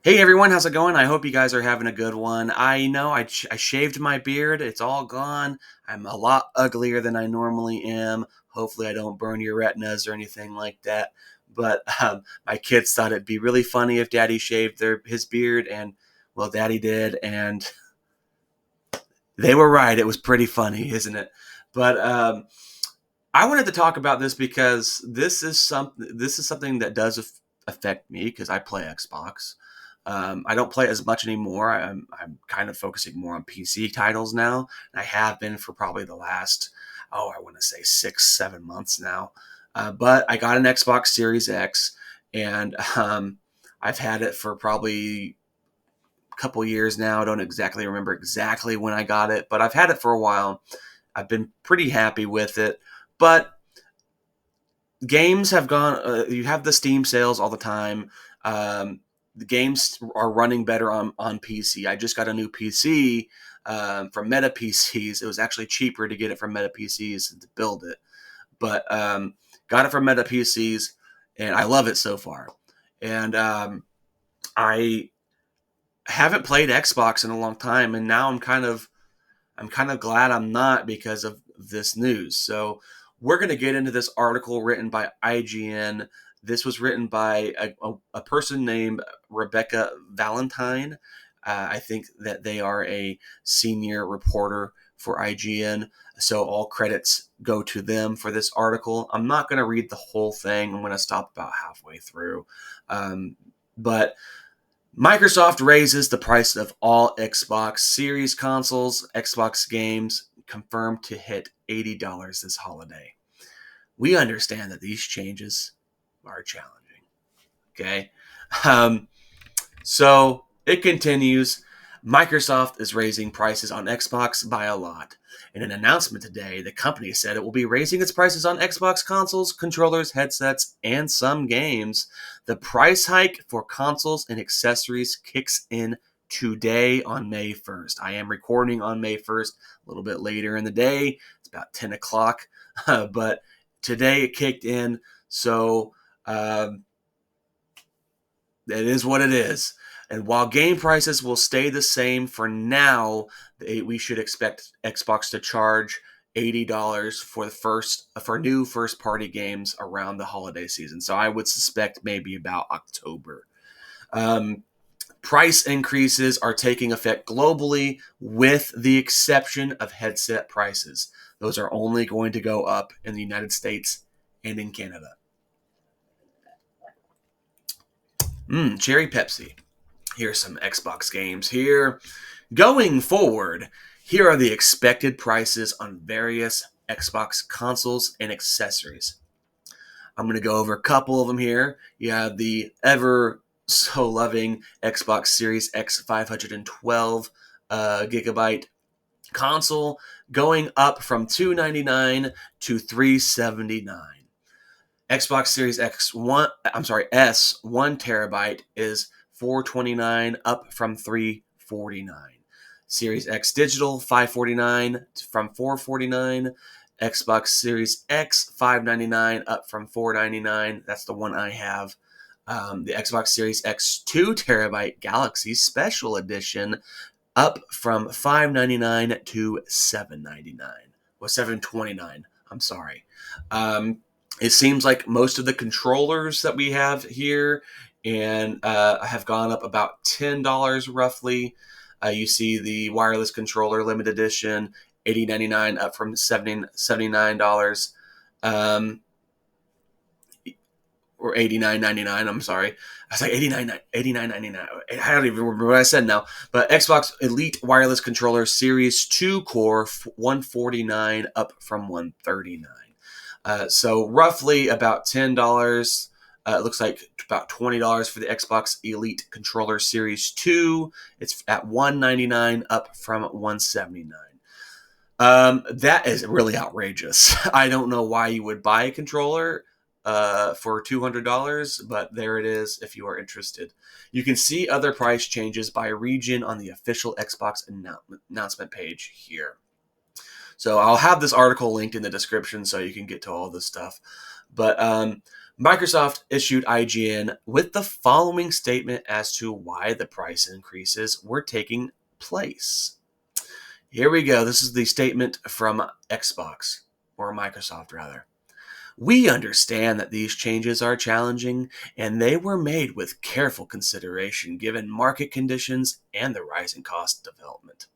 Hey everyone, how's it going? I hope you guys are having a good one. I know I shaved my beard. It's all gone. I'm a lot uglier than I normally am. Hopefully, I don't burn your retinas or anything like that. But my kids thought it'd be really funny if Daddy shaved his beard, and well, Daddy did, and they were right. It was pretty funny, isn't it? But I wanted to talk about this because this is something that does affect me because I play Xbox. I don't play as much anymore. I'm kind of focusing more on PC titles now. And I have been for probably the last I want to say 6 7 months now. But I got an Xbox Series X, and I've had it for probably a couple years now. I don't exactly remember exactly when I got it, but I've had it for a while. I've been pretty happy with it, but games have gone. You have the Steam sales all the time. The games are running better on PC. I just got a new PC from Meta PCs. It was actually cheaper to get it from Meta PCs than to build it, but got it from Meta PCs, and I love it so far. And I haven't played Xbox in a long time, and now I'm kind of glad I'm not because of this news. So we're going to get into this article written by IGN. This was written by a person named Rebecca Valentine. I think that they are a senior reporter for IGN. So all credits go to them for this article. I'm not going to read the whole thing. I'm going to stop about halfway through. But Microsoft raises the price of all Xbox Series consoles, Xbox games confirmed to hit $80 this holiday. We understand that these changes are challenging. Okay. Um, so it continues. Microsoft is raising prices on Xbox by a lot. In an announcement today, the company said it will be raising its prices on Xbox consoles, controllers, headsets, and some games. The price hike for consoles and accessories kicks in today on May 1st. I am recording on May 1st, a little bit later in the day. It's about 10 o'clock, but today it kicked in. So, it is what it is. And while game prices will stay the same for now, we should expect Xbox to charge $80 for new first party games around the holiday season. So I would suspect maybe about October. Um, Price increases are taking effect globally, with the exception of headset prices. Those are only going to go up in the United States and in Canada. Cherry Pepsi. Here's some Xbox games here. Going forward, here are the expected prices on various Xbox consoles and accessories. I'm going to go over a couple of them here. You have the ever so loving Xbox Series X 512 gigabyte console, going up from $299 to $379. Xbox Series S 1 terabyte is $429, up from $349. Series X Digital $549 from $449. Xbox Series X $599, up from $499. That's the one I have. The Xbox Series X 2 terabyte Galaxy Special Edition, up from $599 to $799. Well, $729. I'm sorry. It seems like most of the controllers that we have here and have gone up about $10 roughly. You see the wireless controller limited edition, $80.99, up from $79. Or $89.99. I'm sorry. I was like $89.99. I don't even remember what I said now. But Xbox Elite Wireless Controller Series 2 Core, $149, up from $139. So roughly about $10. It looks like about $20 for the Xbox Elite Controller Series 2. It's at $199, up from $179. That is really outrageous. I don't know why you would buy a controller for $200, but there it is if you are interested. You can see other price changes by region on the official Xbox announcement page here. So I'll have this article linked in the description so you can get to all this stuff. But Microsoft issued IGN with the following statement as to why the price increases were taking place. Here we go. This is the statement from Xbox, or Microsoft rather. We understand that these changes are challenging, and they were made with careful consideration given market conditions and the rising cost of development.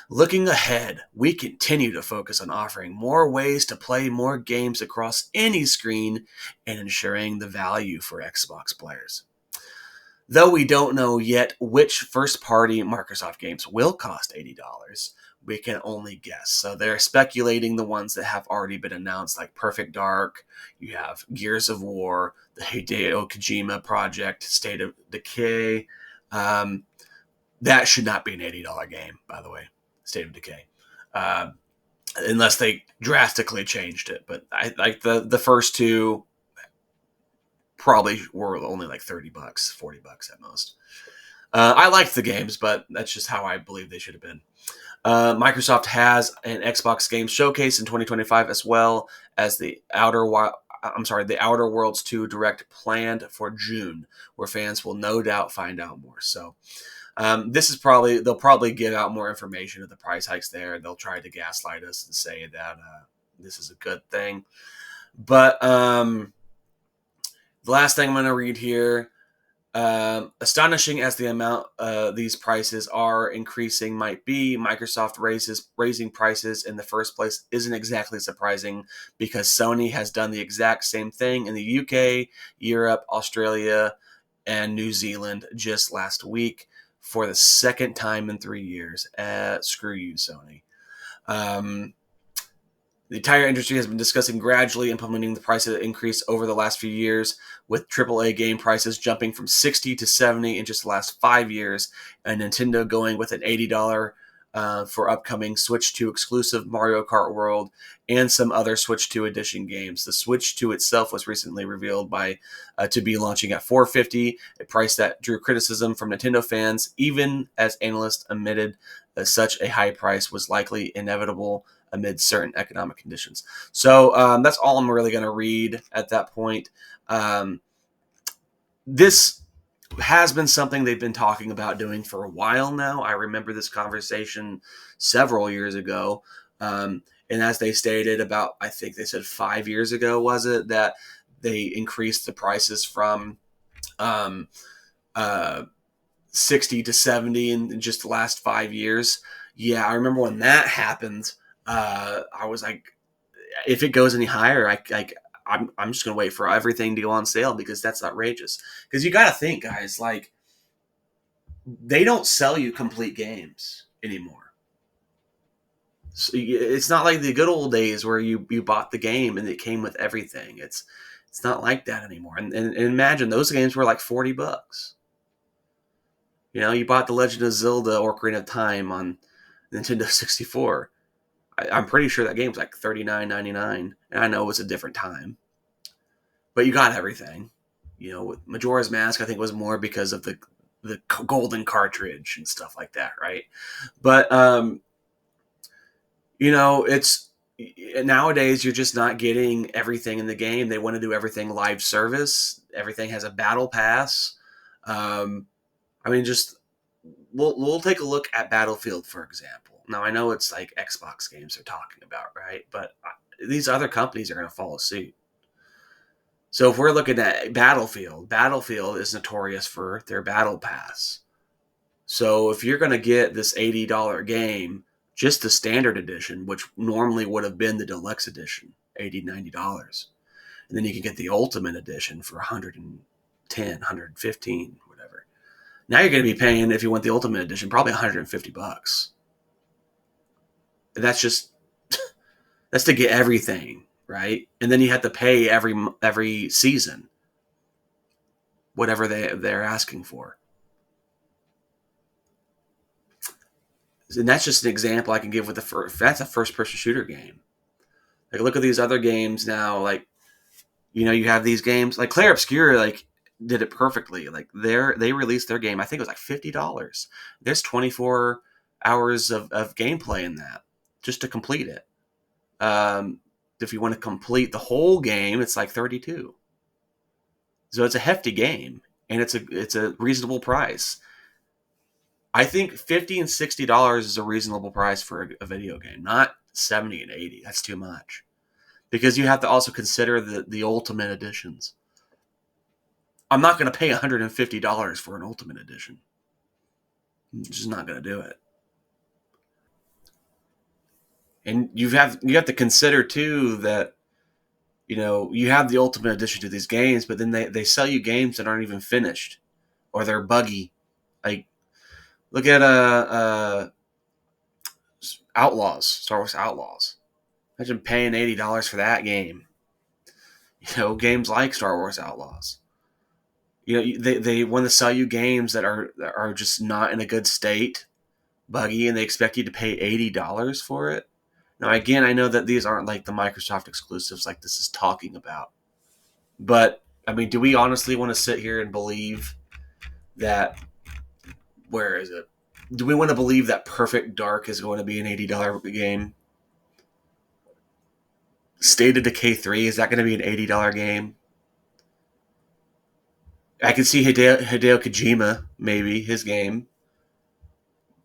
Looking ahead, we continue to focus on offering more ways to play more games across any screen and ensuring the value for Xbox players. Though we don't know yet which first party Microsoft games will cost $80, we can only guess. So they're speculating the ones that have already been announced, like Perfect Dark, you have Gears of War, the Hideo Kojima project, State of Decay. That should not be an $80 game, by the way, State of Decay. Unless they drastically changed it. But I like the first two probably were only like $30, $40 at most. I liked the games, but that's just how I believe they should have been. Microsoft has an Xbox Game Showcase in 2025 as well as the Outer Worlds 2 Direct planned for June, where fans will no doubt find out more. So they'll probably give out more information of the price hikes there. They'll try to gaslight us and say that this is a good thing. But the last thing I'm going to read here. Astonishing as the amount these prices are increasing might be, Microsoft raising prices in the first place isn't exactly surprising because Sony has done the exact same thing in the UK, Europe, Australia, and New Zealand just last week for the second time in 3 years. Screw you, Sony. The entire industry has been discussing gradually implementing the price increase over the last few years, with AAA game prices jumping from 60 to 70 in just the last 5 years, and Nintendo going with an $80 for upcoming Switch 2 exclusive Mario Kart World and some other Switch 2 edition games. The Switch 2 itself was recently revealed to be launching at $450, a price that drew criticism from Nintendo fans, even as analysts admitted that such a high price was likely inevitable amid certain economic conditions. So that's all I'm really going to read at that point. This has been something they've been talking about doing for a while now. I remember this conversation several years ago. And as they stated about, I think they said 5 years ago, was it, that they increased the prices from 60 to 70 in just the last 5 years. Yeah, I remember when that happened. I was like, if it goes any higher, I'm just gonna wait for everything to go on sale because that's outrageous. Because you got to think, guys, like they don't sell you complete games anymore. So it's not like the good old days where you bought the game and it came with everything. It's not like that anymore. And imagine those games were like $40. You know, you bought The Legend of Zelda: Ocarina of Time on Nintendo 64. I'm pretty sure that game's like $39.99, and I know it was a different time, but you got everything. You know, with Majora's Mask, I think was more because of the golden cartridge and stuff like that, right? But you know, it's nowadays you're just not getting everything in the game. They want to do everything live service. Everything has a battle pass. I mean, just we'll take a look at Battlefield, for example. Now, I know it's like Xbox games they're talking about, right? But these other companies are going to follow suit. So if we're looking at Battlefield is notorious for their battle pass. So if you're going to get this $80 game, just the standard edition, which normally would have been the deluxe edition, $80, $90, and then you can get the ultimate edition for $110, $115, whatever. Now you're going to be paying, if you want the ultimate edition, probably $150. That's just that's to get everything, right? And then you have to pay every season whatever they're asking for. And that's just an example I can give with that's a first person shooter game. Like look at these other games now, like you have these games like Clair Obscur, like did it perfectly. Like they released their game, I think it was like $50. There's 24 hours of gameplay in that just to complete it. If you want to complete the whole game, it's like 32. So it's a hefty game, and it's a reasonable price. I think $50 and $60 is a reasonable price for a video game, not 70 and 80. That's too much because you have to also consider the ultimate editions. I'm not going to pay $150 for an ultimate edition. I'm just not going to do it. And you have to consider too that you have the ultimate edition to these games, but then they sell you games that aren't even finished or they're buggy. Like look at Outlaws, Star Wars Outlaws. Imagine paying $80 for that game. Games like Star Wars Outlaws. They want to sell you games that are just not in a good state, buggy, and they expect you to pay $80 for it. Now, again, I know that these aren't like the Microsoft exclusives like this is talking about. But, I mean, do we honestly want to sit here and believe that, where is it? Do we want to believe that Perfect Dark is going to be an $80 game? State of Decay 3, is that going to be an $80 game? I can see Hideo Kojima, maybe, his game.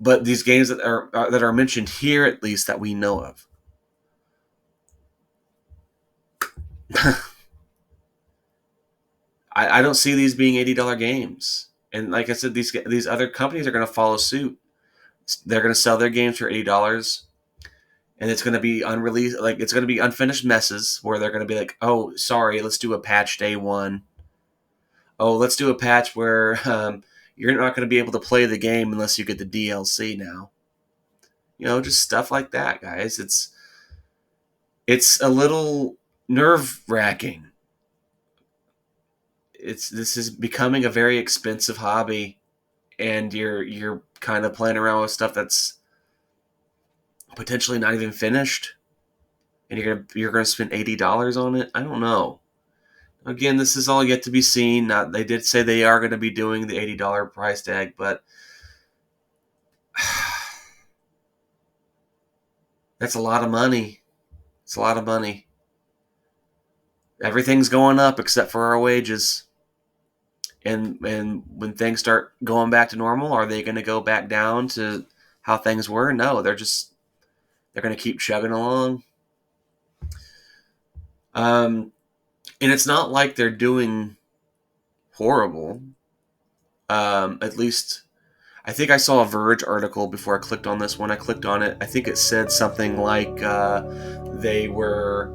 But these games that are mentioned here, at least, that we know of. I don't see these being $80 games. And like I said, these other companies are going to follow suit. They're going to sell their games for $80. And it's going to be unreleased, like it's going to be unfinished messes where they're going to be like, oh, sorry, let's do a patch day one. Oh, let's do a patch where you're not going to be able to play the game unless you get the DLC now. Just stuff like that, guys. It's a little nerve-wracking. This is becoming a very expensive hobby, and you're kind of playing around with stuff that's potentially not even finished, and you're gonna spend $80 on it. I don't know. Again, this is all yet to be seen. They did say they are going to be doing the $80 price tag, but that's a lot of money. It's a lot of money. Everything's going up except for our wages. And when things start going back to normal, are they going to go back down to how things were? No, they're going to keep chugging along. And it's not like they're doing horrible. At least, I think I saw a Verge article before I clicked on this one. I clicked on it. I think it said something like they were...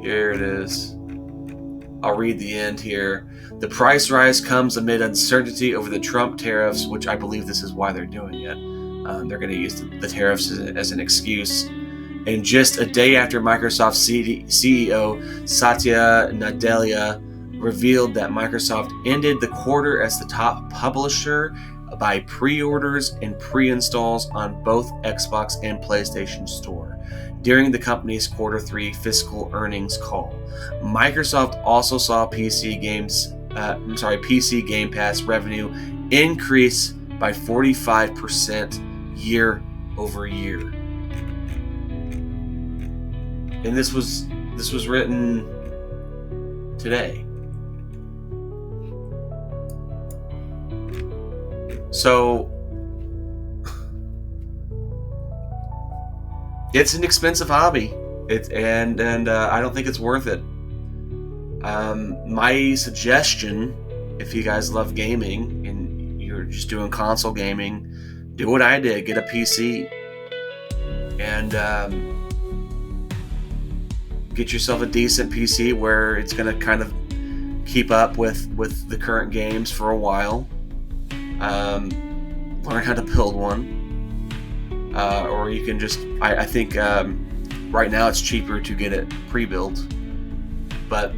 here it is. I'll read the end here. The price rise comes amid uncertainty over the Trump tariffs, which I believe this is why they're doing it. They're going to use the tariffs as an excuse. And just a day after Microsoft CEO Satya Nadella revealed that Microsoft ended the quarter as the top publisher by pre-orders and pre-installs on both Xbox and PlayStation Store during the company's Q3 fiscal earnings call. Microsoft also saw PC Game Pass revenue increase by 45% year over year. And this was written today. So it's an expensive hobby. And I don't think it's worth it. My suggestion, if you guys love gaming and you're just doing console gaming, do what I did. Get a PC and get yourself a decent PC where it's going to kind of keep up with the current games for a while. Learn how to build one. Or you can just, I think right now it's cheaper to get it pre-built. But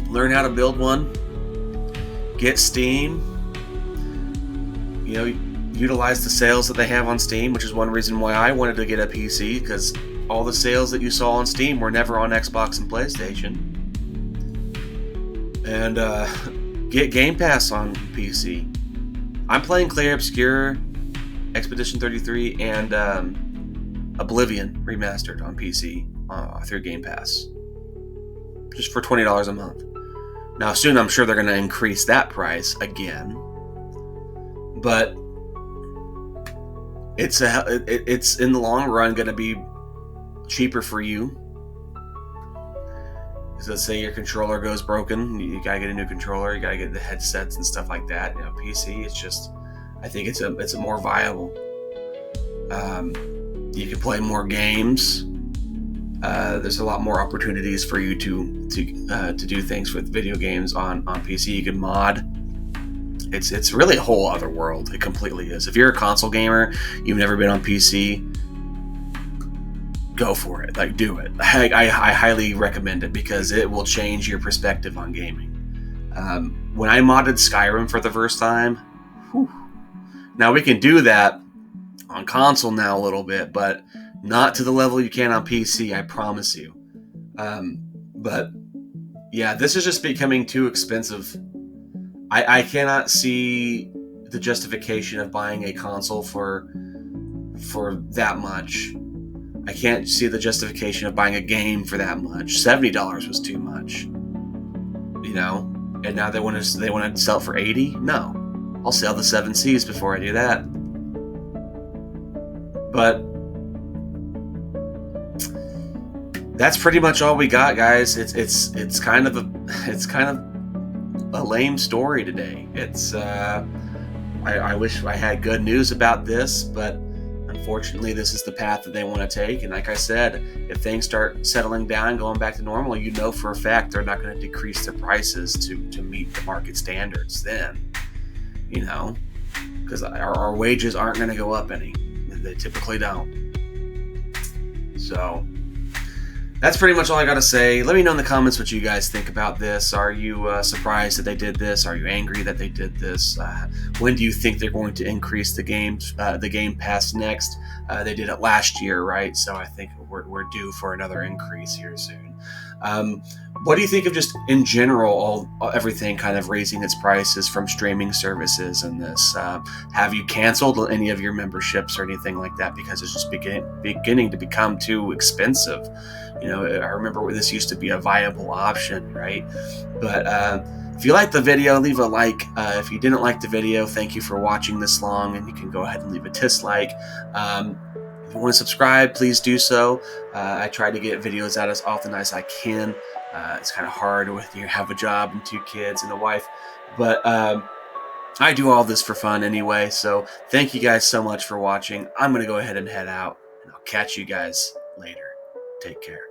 learn how to build one. Get Steam. Utilize the sales that they have on Steam, which is one reason why I wanted to get a PC, because all the sales that you saw on Steam were never on Xbox and PlayStation. And get Game Pass on PC. I'm playing Clair Obscur, Expedition 33, and Oblivion remastered on PC through Game Pass, just for $20 a month. Now soon I'm sure they're going to increase that price again, but it's in the long run going to be cheaper for you. So let's say your controller goes broken, you gotta get a new controller, you gotta get the headsets and stuff like that. PC, it's just, I think it's a more viable. You can play more games. There's a lot more opportunities for you to do things with video games on PC. You can mod. It's really a whole other world. It completely is. If you're a console gamer, you've never been on PC, go for it. Like, do it. I highly recommend it because it will change your perspective on gaming. When I modded Skyrim for the first time, now we can do that on console now a little bit, but not to the level you can on PC, I promise you. But yeah, this is just becoming too expensive. I cannot see the justification of buying a console for that much. I can't see the justification of buying a game for that much. $70 was too much, And now they want to sell it for $80. No, I'll sell the 7 Cs before I do that. But that's pretty much all we got, guys. It's kind of a lame story today. I wish I had good news about this, but unfortunately, this is the path that they want to take. And like I said, if things start settling down, going back to normal, for a fact they're not going to decrease their prices to meet the market standards then, because our wages aren't going to go up any. They typically don't. So that's pretty much all I got to say. Let me know in the comments what you guys think about this. Are you surprised that they did this? Are you angry that they did this? When do you think they're going to increase the Game Pass next? They did it last year, right? So I think we're due for another increase here soon. What do you think of just in general everything kind of raising its prices from streaming services and this? Have you canceled any of your memberships or anything like that because it's just beginning to become too expensive? I remember this used to be a viable option, right? But if you liked the video, leave a like. If you didn't like the video, thank you for watching this long, and you can go ahead and leave a dislike. If you want to subscribe, please do so. I try to get videos out as often as I can. It's kind of hard when you have a job and 2 kids and a wife, but I do all this for fun anyway. So thank you guys so much for watching. I'm going to go ahead and head out, and I'll catch you guys later. Take care.